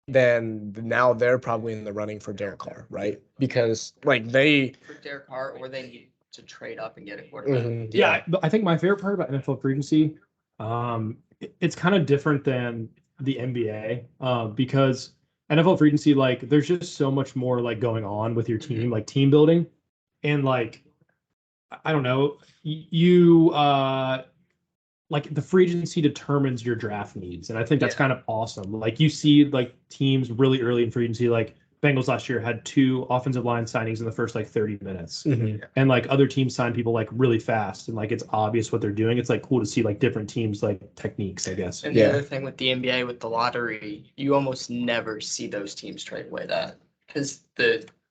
then now they're probably in the running for Derek Carr, right? Because like they For Derek Carr, or they need to trade up and get a quarterback. Yeah, but I think my favorite part about NFL free agency, it's kind of different than the NBA because NFL free agency, like, there's just so much more like going on with your team, like team building, and like, I don't know, you like the free agency determines your draft needs, and I think that's kind of awesome. Like you see, like teams really early in free agency, like Bengals last year had 2 offensive line signings in the first like 30 minutes. And like other teams sign people like really fast and like it's obvious what they're doing. It's like cool to see like different teams like techniques, I guess. And the other thing with the NBA with the lottery, you almost never see those teams trade away that because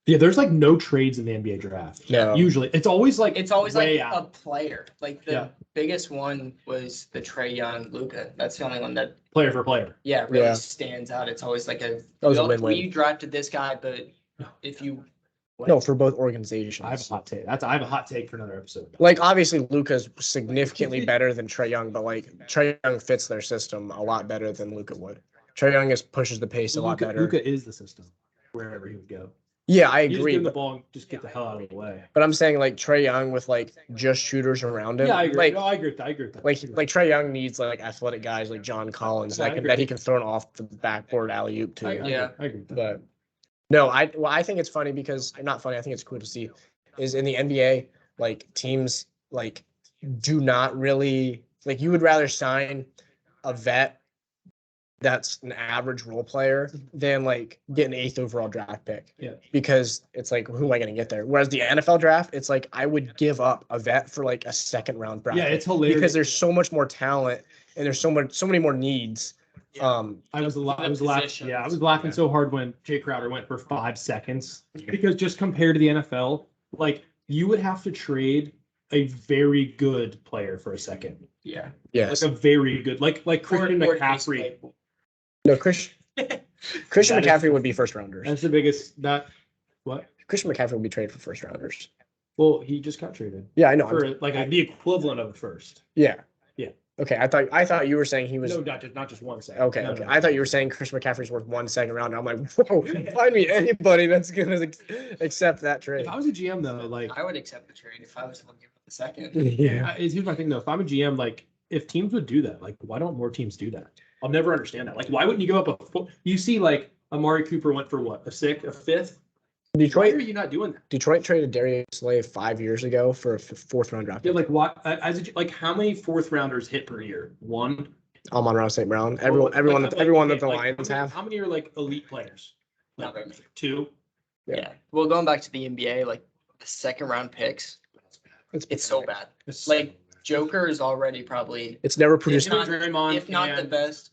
There's like no trades in the NBA draft. No. Usually it's always like like out. a player. Like the biggest one was the Trae Young Luka. That's the only one that player for player. really stands out. It's always like That was a win-win. we drafted this guy, but if you No, for both organizations. I have a hot take. I have a hot take for another episode. Like obviously Luka's significantly better than Trae Young, but like Trae Young fits their system a lot better than Luka would. Trae Young pushes the pace a lot better. Luka is the system wherever he would go. Yeah, I You just agree. give him the But, ball and just get the hell out of the way. but I'm saying like Trae Young with like just shooters around him. Yeah, I agree. Like, No, I agree with that. I agree with that. like Trae Young needs like athletic guys like John Collins Yeah, I agree. that he can throw it off the backboard alley oop to. I agree with that. But no, I think it's funny because not funny. I think it's cool to see is in the NBA like teams like do not really like you would rather sign a vet that's an average role player than like get an 8th overall draft pick. Yeah. Because it's like who am I going to get there? Whereas the NFL draft, it's like I would give up a vet for like a 2nd round draft. Yeah, pick it's hilarious because there's so much more talent and there's so many more needs. I was laughing. Yeah, I was laughing so hard when Jay Crowder went for 5 seconds because just compared to the NFL, like you would have to trade a very good player for a second. Yeah. Yes. Like a very good, like Christian McCaffrey. No, Christian McCaffrey would be first rounders. That's the biggest. What? Christian McCaffrey will be traded for first rounders. Well, he just got traded Yeah, I know. for like the equivalent of a first. Yeah. Yeah. Okay, I thought you were saying he was. No, not just 1 second. Okay, No, okay. no, I thought you were saying Christian McCaffrey's worth 1 second round. I'm like, whoa, find me anybody that's gonna accept that trade. If I was a GM though, like I would accept the trade if I was looking for the second. Yeah. here's my thing though. If I'm a GM, like if teams would do that, like why don't more teams do that? I'll never understand that. Like why wouldn't you go up you see like Amari Cooper went for what, a fifth? Why Detroit are you not doing that? Detroit traded Darius Slay 5 years ago for a fourth round draft. Yeah, like what? Like how many fourth rounders hit per year? One. Amon-Ra St. Brown. Well, Everyone like, that the like, Lions how many, have. How many are like elite players? Not very many. 2. Yeah. Well, going back to the NBA, like the second round picks, it's so bad. Like Joker is already probably It's never produced. not- Draymond, if not the and best.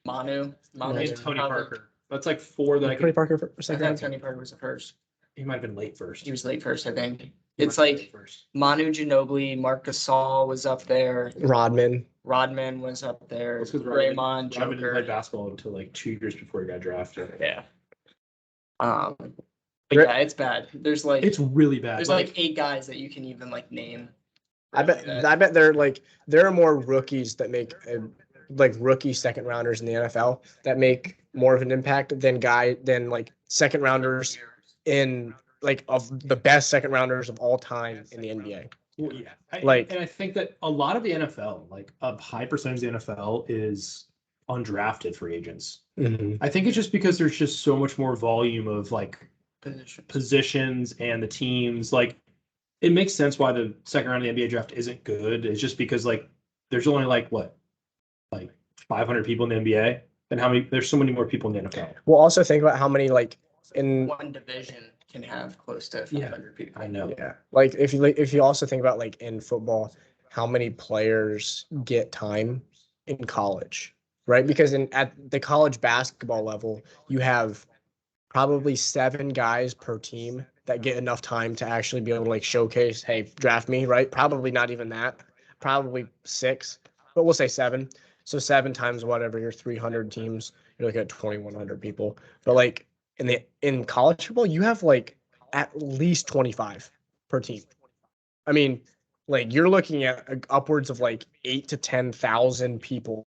Manu Tony probably- Parker. That's like 4 that I Tony could. Parker for I second thought round. Tony Parker was the first. He might have been late first. He was late first, I think. He It's might have been like late first. Manu Ginobili, Marc Gasol was up there. Rodman. Rodman was up there. That's 'cause Raymond, Rodman didn't play Joker. basketball until like 2 years before he got drafted. Yeah. But yeah, it's bad. There's like It's really bad. there's like 8 guys that you can even like name. I bet there are more rookies that make like rookie second rounders in the NFL that make more of an impact than like second rounders in like of the best second rounders of all time in the NBA. Well, yeah. Like- I think that a lot of the NFL, like a high percentage of the NFL, is undrafted free agents. I think it's just because there's just so much more volume of like positions and the teams. Like it makes sense why the second round of the NBA draft isn't good. It's just because like there's only like 500 people in the NBA, and there's so many more people in the NFL. We'll also think about how many like in One division can have close to 500 people. I know. yeah, like if you also think about like in football, how many players get time in college, right? Because at the college basketball level, you have probably 7 guys per team that get enough time to actually be able to like showcase, hey, draft me, right? Probably not even that, probably 6, but we'll say 7. So 7 times whatever, your 300 teams, you're looking at 2,100 people. But like in college football, you have like at least 25 per team. I mean, like you're looking at upwards of like 8 to 10,000 people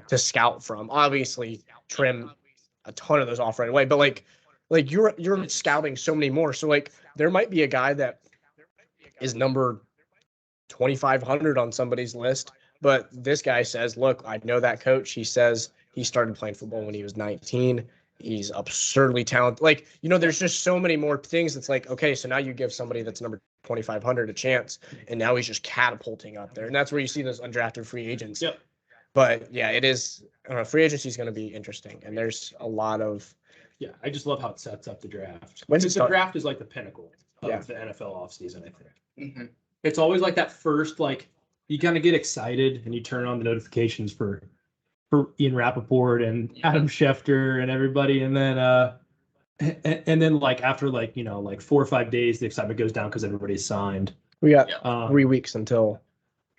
to scout from. Obviously, trim a ton of those off right away, but like you're scouting so many more. So like there might be a guy that is number 2,500 on somebody's list, but this guy says, look, I know that coach. He says he started playing football when he was 19. He's absurdly talented. Like, there's just so many more things. It's like, okay, so now you give somebody that's number 2,500 a chance, and now he's just catapulting up there. And that's where you see those undrafted free agents. Yep. But yeah, it is. Free agency is going to be interesting, and there's a lot of. Yeah, I just love how it sets up the draft. When's it The start? draft is like the pinnacle of Yeah. the NFL offseason, I think. Mm-hmm. It's always like that first, like, you kind of get excited and you turn on the notifications for Ian Rappaport and Adam Schefter and everybody. And then like after like 4 or 5 days, the excitement goes down because everybody's signed. We got Um, 3 weeks until.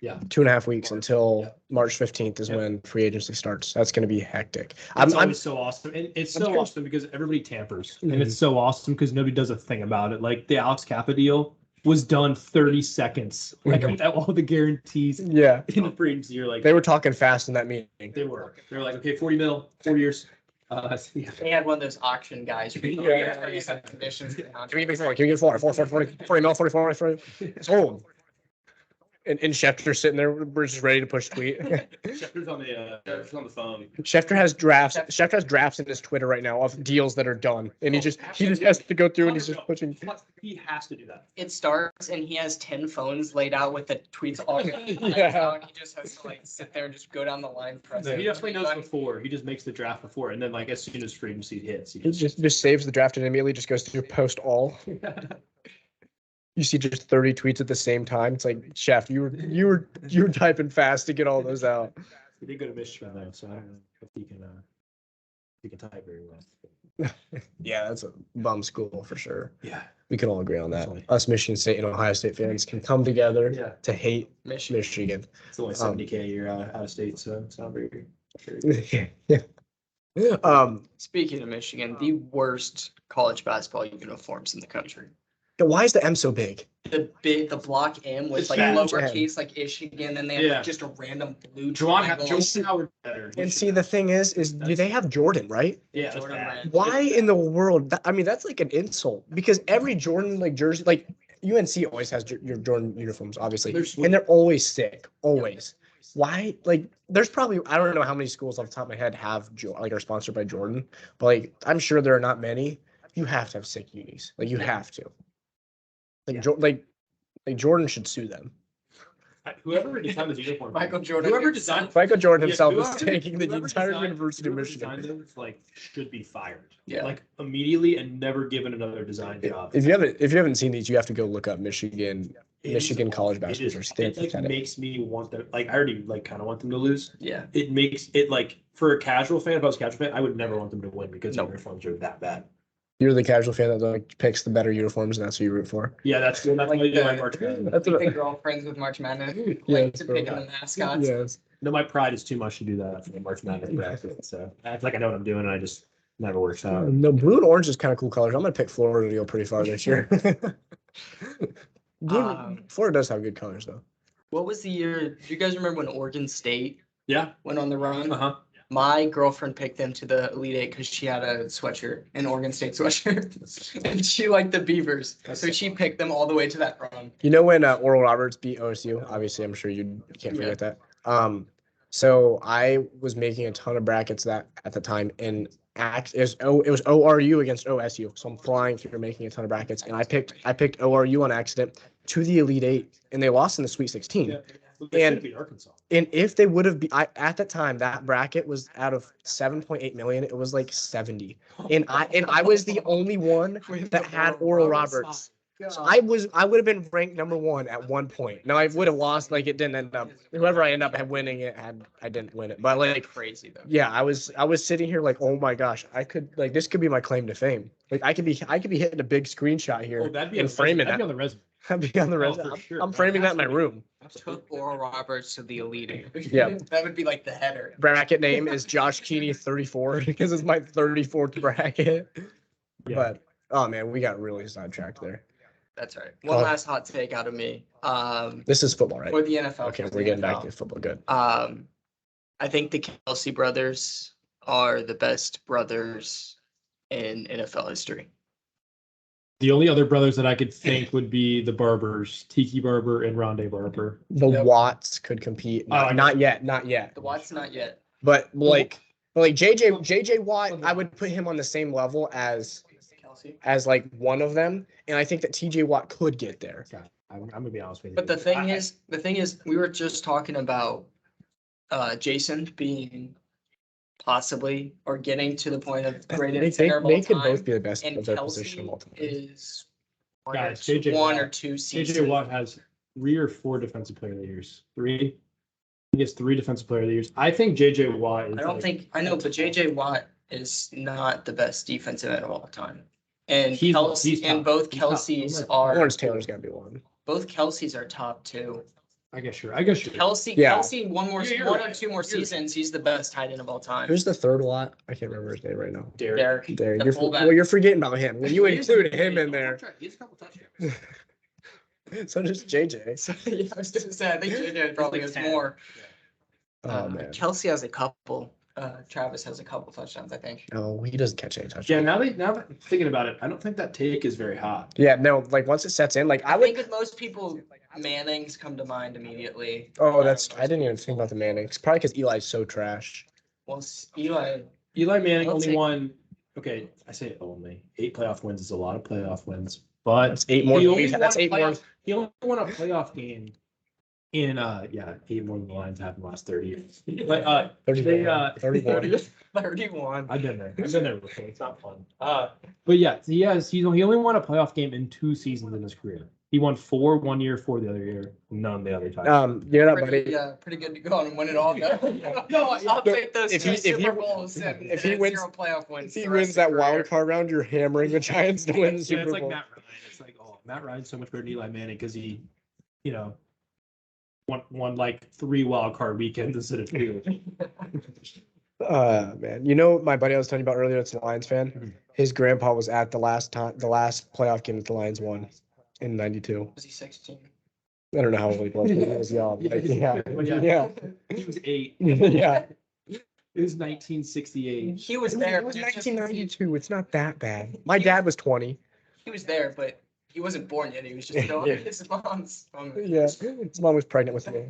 Yeah. 2.5 weeks until March 15th is when free agency starts. That's going to be hectic. It's always so awesome. And it's That's so good. awesome because everybody tampers. Mhm. And it's so awesome because nobody does a thing about it. Like the Alex Kappa deal was done 30 seconds. Like Mhm. without all the guarantees Yeah. in the free agency. You're like, They were talking fast in that meeting. they were like, okay, 40 mil, 4 years. Yeah. They had one of those auction guys. Yeah. Conditions. Can we get 4? Can we get 40 mil, 44, 40? It's old. And Schefter's sitting there. We're just ready to push tweet. Schefter's on the phone. Schefter has drafts. Schefter has drafts in his Twitter right now of deals that are done, and he just has to go through and he's just pushing. He has to do that. It starts and he has 10 phones laid out with the tweets all. Yeah. And he just has to like sit there and just go down the line. Press He it. definitely knows before. He just makes the draft before, and then like as soon as free agency hits, he He just saves the draft and immediately just goes through post all. You see just 30 tweets at the same time. It's like, Chef, you were typing fast to get all those out. He did go to Michigan though, so I don't know if he can type very well. Yeah, that's a bum school for sure. Yeah. We can all agree on that. Definitely. Us Michigan State and Ohio State fans can come together Yeah. to hate Michigan. Michigan. It's only 70K a year out of state, so it's not very. Yeah. Speaking of Michigan, the worst college basketball uniforms in the country. Why is the M so big? The block M was It's like bad. lowercase, like Michigan, then they have Yeah. like just a random blue Juwan triangle. Howard better. And see, the thing is do they have Jordan, right? Yeah, that's Jordan bad. red. Why in the world? I mean, that's like an insult because every Jordan like jersey, like UNC always has your Jordan uniforms, obviously, and they're always sick, always. Why? Like, there's probably I don't know how many schools off the top of my head have like are sponsored by Jordan, but like I'm sure there are not many. You have to have sick unis, like you have to. Like like Jordan should sue them. Whoever designed this uniform, Michael Jordan. whoever designed Michael Jordan himself is whoever- taking the whoever entire designed- University of whoever Michigan. designed those, like should be fired. Yeah. Like immediately and never given another design job. If you haven't seen these, you have to go look up Michigan It Michigan is college awful. basketball jerseys. They're It like pathetic. makes me want them. Like I already like kind of want them to lose. Yeah. It makes it like for a casual fan. If I was a casual fan, I would never want them to win because Nope. the uniforms are that bad. You're the casual fan that like picks the better uniforms, and that's who you root for. Yeah, that's why Like you do the- my March Madness. That's Like what, the girlfriends with March Madness, Yeah, like to bro. pick the mascots. yes. No, my pride is too much to do that for the March Madness bracket. So I feel like I know what I'm doing, and I just never works out. No, blue and orange is kind of cool colors. I'm gonna pick Florida to go pretty far this year. Florida does have good colors though. What was the year? Do you guys remember when Oregon State Yeah. went on the run? Uh-huh. My girlfriend picked them to the Elite Eight because she had a sweatshirt, an Oregon State sweatshirt, and she liked the Beavers, so she picked them all the way to that run. You know when Oral Roberts beat OSU? Obviously, I'm sure you can't forget that. So I was making a ton of brackets that at the time, and it was ORU against OSU. So I'm flying through making a ton of brackets, and I picked ORU on accident to the Elite Eight, and they lost in the Sweet 16. Yeah. They And- should beat Arkansas. And if they would have been, at that time, that bracket was out of 7.8 million. It was like 70, and I was the only one that had Oral Roberts. So I would have been ranked number one at one point. Now I would have lost, like it didn't end up. Whoever I end up winning it I didn't win it, but like Crazy though. yeah, I was sitting here like, oh my gosh, I could like this could be my claim to fame. Like I could be hitting a big screenshot here that'd be and framing that'd be that. on the resume. I'd be on the rest. for sure. I'm framing that in my room. Took Oral Roberts to the Elite Eight. Yeah. That would be like the header. Bracket name is Josh Keeney 34 because it's my 34th bracket. Yeah. But oh man, we got really sidetracked there. That's right. One last hot take out of me. This is football, right? For the NFL. Okay, for the we're getting back NFL. to football. Good. I think the Kelsey brothers are the best brothers in NFL history. The only other brothers that I could think would be the Barbers, Tiki Barber and Rondé Barber. The Yep. Watts could compete. Oh, Not yet. The Watts not yet. But like JJ Watt, I would put him on the same level as Kelsey. like one of them, and I think that TJ Watt could get there. I'm gonna be honest with you. But the thing is, we were just talking about Jason being possibly or getting to the point of greatest center of all They could time, both be the best and of their position of all Kelsey time. is one, Guys, or, JJ one Watt- or two JJ seasons. Watt has 3 or 4 defensive player of the years. 3. He has 3 defensive player of the years. I think JJ Watt is I don't like- think I know, but JJ Watt is not the best defensive end of all time. And He's- Kelsey he's and top. both He's top. Kelseys I'm are Lawrence Taylor's got to be one. both Kelseys are top two. I guess you're. Kelsey, Yeah. Kelsey, one You're or right. two more seasons, he's the best tight end of all time. Who's the third Watt? I can't remember his name right now. Derek. Derek. There, The you're fullback. you're forgetting about him. When you include him in there, He's a couple touchdowns. so does JJ. Yeah, I was gonna say, I think JJ probably has 10. more. Oh man, Kelsey has a couple. Travis has a couple touchdowns, I think. no, he doesn't catch any touchdowns. Yeah, now that I'm thinking about it, I don't think that take is very hot. Yeah, no, like once it sets in, like I I would. think with most people, Manning's come to mind immediately. Oh, I didn't even think about the Manning. It's probably because Eli's so trash. Well, Eli. Eli Manning I'll only take- won. Okay, I say only 8 playoff wins is a lot of playoff wins, but That's 8 more. he only That's won a 8 more. playoff- He only won a playoff game in 8 more than the Lions have in the last 30 years. But they 31. 31. I've been there. I've been there before. It's not fun. But yeah, he only won a playoff game in 2 seasons in his career. He won 4 one year, 4 the other year, none the other time. You know that, buddy. Pretty good to go on and win it all. No, I'll take those If two he- if he- Super Bowls and if he and wins- 0 playoff wins. If he the rest wins of that his wild career. card round, you're hammering the Giants to win the Yeah, Super it's like Bowl. Matt Ryan. It's like, oh, Matt Ryan's so much better than Eli Manning because he, won like 3 wild card weekends instead of 2. Man, you know my buddy I was telling you about earlier. It's a Lions fan. His grandpa was at the last playoff game that the Lions won. in 92. Was he 16? I don't know how old he was. He was young. Like, yeah. Yeah. He was 8. Yeah. It was 1968. He was It there. was but just- 1992. It's not that bad. My dad was 20. He was there, but he wasn't born yet. He was just still Yeah. his mom's. Yeah. His mom was pregnant with me.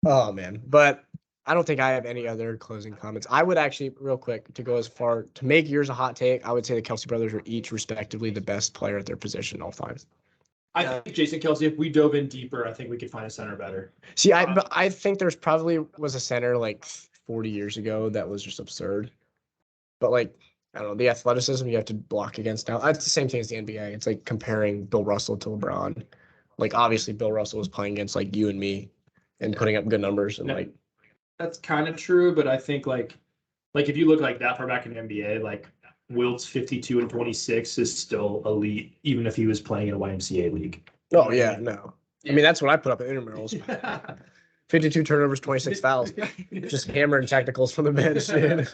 Oh man. But I don't think I have any other closing comments. I would actually, real quick, to go as far to make yours a hot take, I would say the Kelsey brothers are each respectively the best player at their position all time. I think Jason Kelsey, if we dove in deeper, I think we could find a center better. See, but I think there's probably was a center like 40 years ago that was just absurd. But like, I don't know, the athleticism you have to block against now. It's the same thing as the NBA. It's like comparing Bill Russell to LeBron. Like obviously Bill Russell was playing against like you and me and putting up good numbers and Yeah. like That's kind of true, but I think like if you look like that far back in the NBA, like Wilt's 52 and 26 is still elite, even if he was playing in a YMCA league. oh yeah, no. I mean that's what I put up at intramurals. 52 turnovers, 26 fouls. Just hammering technicals from the bench, dude.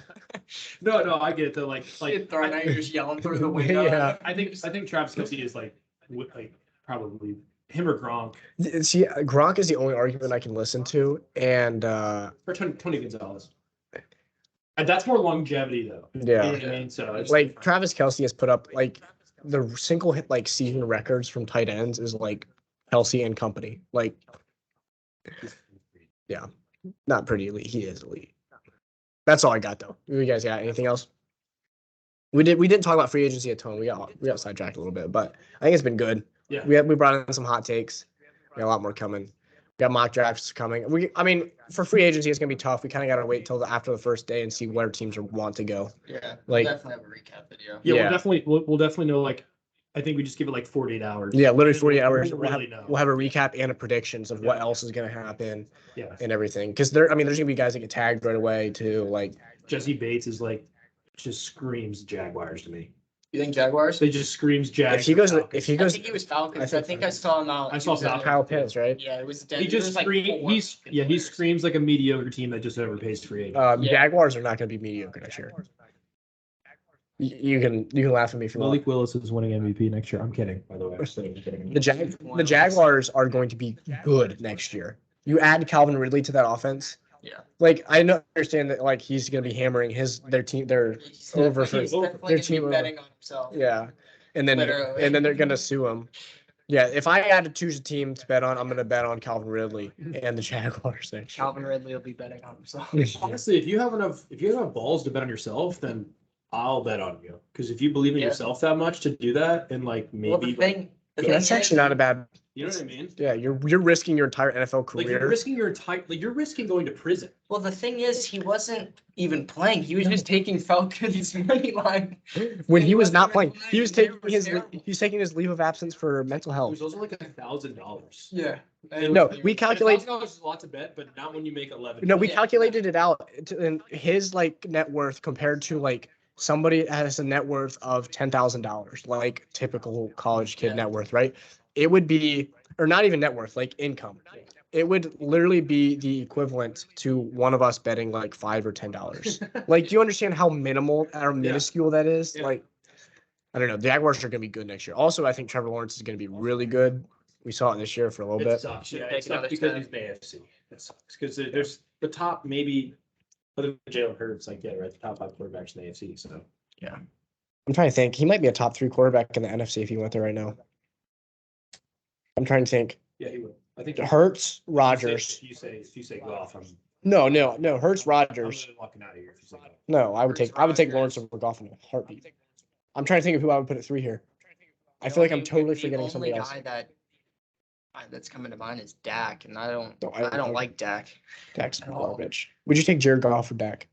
No, I get that. Like Throwing out, you're just yelling through the window. Yeah. I think Travis Kelsey is like probably him or Gronk See, Gronk is the only argument I can listen to, and or Tony Gonzalez. And that's more longevity though. yeah, You know what I mean? So it's like Travis Kelsey has put up like the single hit like season records from tight ends is like Kelsey and company. Like, yeah, not pretty elite. He is elite. That's all I got though. You guys got anything else? We didn't talk about free agency a ton. We got sidetracked a little bit, but I think it's been good. Yeah. We brought in some hot takes. We got a lot more coming. We got mock drafts coming. I mean, for free agency, it's gonna be tough. We kind of got to wait till after the first day and see where teams want to go. Yeah. Like- We'll definitely have a recap video. Yeah, Yeah. we'll definitely know. Like, I think we just give it like 48 hours. Yeah, literally 40 We'll hours. really know. We'll have a recap and a predictions of what Yeah. else is gonna happen Yeah, and everything. Because there's gonna be guys that get tagged right away too. Like, Jesse Bates is like just screams Jaguars to me. You think Jaguars? They just screams Jags. if he goes, I think he was Falcons. I think I saw him out. I saw He was in Falcons. Kyle Pitts, right? Yeah, it was. He just screams. He screams like a mediocre team that just never pays free agent. Yeah. Jaguars are not gonna be mediocre next year. You can laugh at me if you want. Malik Willis is winning MVP next year. I'm kidding, by the way. The Jaguars are going to be good next year. You add Calvin Ridley to that offense. Yeah. Like I understand that like he's going to be hammering their team. They're over for He's definitely their gonna team be over. betting on himself. Yeah, and then Literally. they're going to sue him. Yeah, if I had to choose a team to bet on, I'm going to bet on Calvin Ridley and the Jaguars next year. Calvin Ridley will be betting on himself. Honestly, if you have enough balls to bet on yourself, then I'll bet on you. Because if you believe in Yeah. yourself that much to do that, and like maybe, Well, the thing That's actually not a bad. you know what I mean? Yeah, you're risking your entire NFL Like career. you're risking you're risking going to prison. Well, the thing is, he wasn't even playing. He was just taking Falcons money line. When he was wasn't not even playing, playing. he was He taking was his terrible. he's taking his leave of absence for mental It health. was also like $1,000. Yeah. No, we calculate. $1,000 is a lot to bet, but not when you make 11. No, we Yeah. calculated it out, and his like net worth compared to like somebody that has a net worth of $10,000, like typical college kid Yeah. net worth, right? It would be, or not even net worth, like income. It would literally be the equivalent to one of us betting like $5 or $10. Like, do you understand how minimal or minuscule that is? Yeah. Like, I don't know. The Jaguars are going to be good next year. Also, I think Trevor Lawrence is going to be really good. We saw it this year for a little It bit. sucks. Should Yeah, take it sucks another because step. he's the AFC. It sucks because there's the top maybe other than Jalen Hurts, like right, the top 5 quarterbacks in the AFC. So I'm trying to think. He might be a top 3 quarterback in the NFC if he went there right now. I'm trying to think. yeah, he would. I think Hurts, Rodgers. You say Goff. I'm No, Hurts, I'm Rodgers. really walking out of here if you say Goff. No, I would Hurts, take Lawrence Rodgers. over Goff in a heartbeat. I'm trying to think of who I would put at 3 here. I feel like I'm totally forgetting somebody else. The only guy that's coming to mind is Dak, and I don't No, I don't like Dak. Dak's at all. garbage. Would you take Jared Goff or Dak?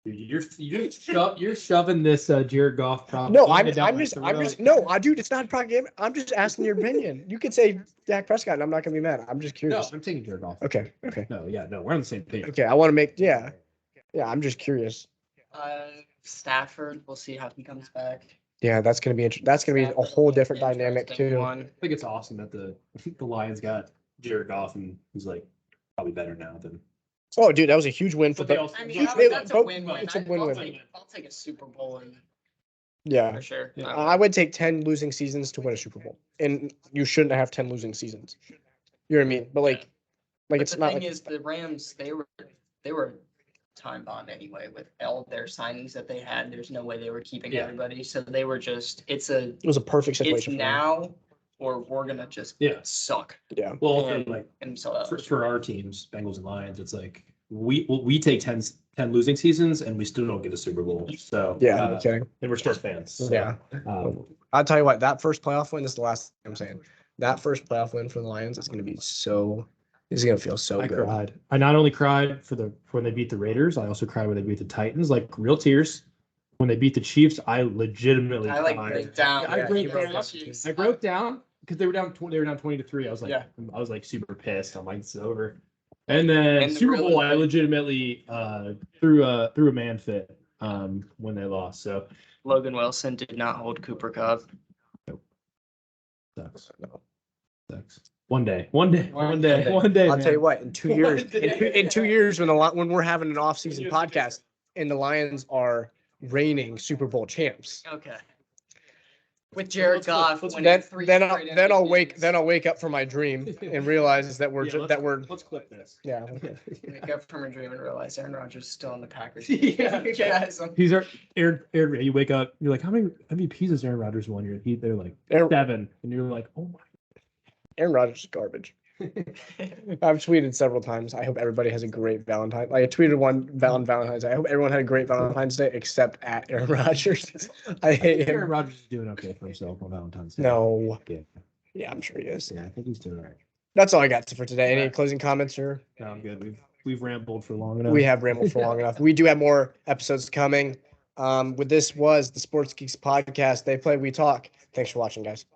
Dude, you're shoving this Jared Goff problem. No, I'm just no, dude, it's not propaganda. I'm just asking your opinion. You could say Dak Prescott, and I'm not gonna be mad. I'm just No, curious. I'm taking Jared Goff. Okay. No, we're on the same page. Okay, I want to make yeah. I'm just curious. Stafford, we'll see how he comes back. Yeah, that's gonna be that's gonna be a whole different dynamic too. I think it's awesome that the Lions got Jared Goff and he's like probably better now than. Oh, dude, that was a huge win for But they both. also- I mean, Huge- that's a both- win-win. it's a win-win. I'll take a Super Bowl and Yeah. for sure. Yeah. I would take 10 losing seasons to win a Super Bowl. And you shouldn't have 10 losing seasons. You know what I mean? But like But it's the not thing like is, the Rams, they were time bombed anyway with all their signings that they had. There's no way they were keeping Yeah. everybody. So they were just it was a perfect it's situation for them. now or we're gonna just Yeah. suck. Yeah. Well, also, like And so for our teams, Bengals and Lions, it's like we take 10 losing seasons and we still don't get a Super Bowl. So Yeah, no kidding. and we're still fans. So, Yeah. I'll tell you what, that first playoff win, this is the last thing I'm saying. That first playoff win for the Lions is going to be it's going to feel so I good. cried. I not only cried when they beat the Raiders, I also cried when they beat the Titans, like real tears. When they beat the Chiefs, I legitimately I cried. break down. Yeah, I broke down because they were down 20-3. I was like, Yeah. I was like super pissed. I'm like, it's over. And then And Super really- Bowl, I legitimately threw a man fit when they lost. So Logan Wilson did not hold Cooper Cup. sucks. No. Sucks. One day. I'll I'll tell you what, in 2 years, in 2 years when we're having an off-season podcast and the Lions are reigning Super Bowl champs. Okay. With Jared Goff winning Then three then straight I'll MVPs. wake up from my dream and realize that we're let's clip this. yeah. Wake up from a dream and realize Aaron Rodgers is still on the Packers. Yeah. Yes. He's our Aaron. You wake up, you're like, how many MVPs has Aaron Rodgers won? They're like Aaron, 7, and you're like, oh my. Aaron Rodgers is garbage. I've tweeted several times. I hope everybody has a great Valentine. Like I tweeted one on Valentine's Day. I hope everyone had a great Valentine's Day except at Aaron Rodgers. I hate Aaron him. Rodgers is doing okay for himself on Valentine's Day. No. Yeah. Yeah, I'm sure he is. Yeah, I think he's doing all right. That's all I got for today. Any Right. closing comments or? No, I'm good. We've rambled for long enough. We have rambled for long enough. We do have more episodes coming. With this was the Sports Geeks podcast. They play, we talk. Thanks for watching, guys.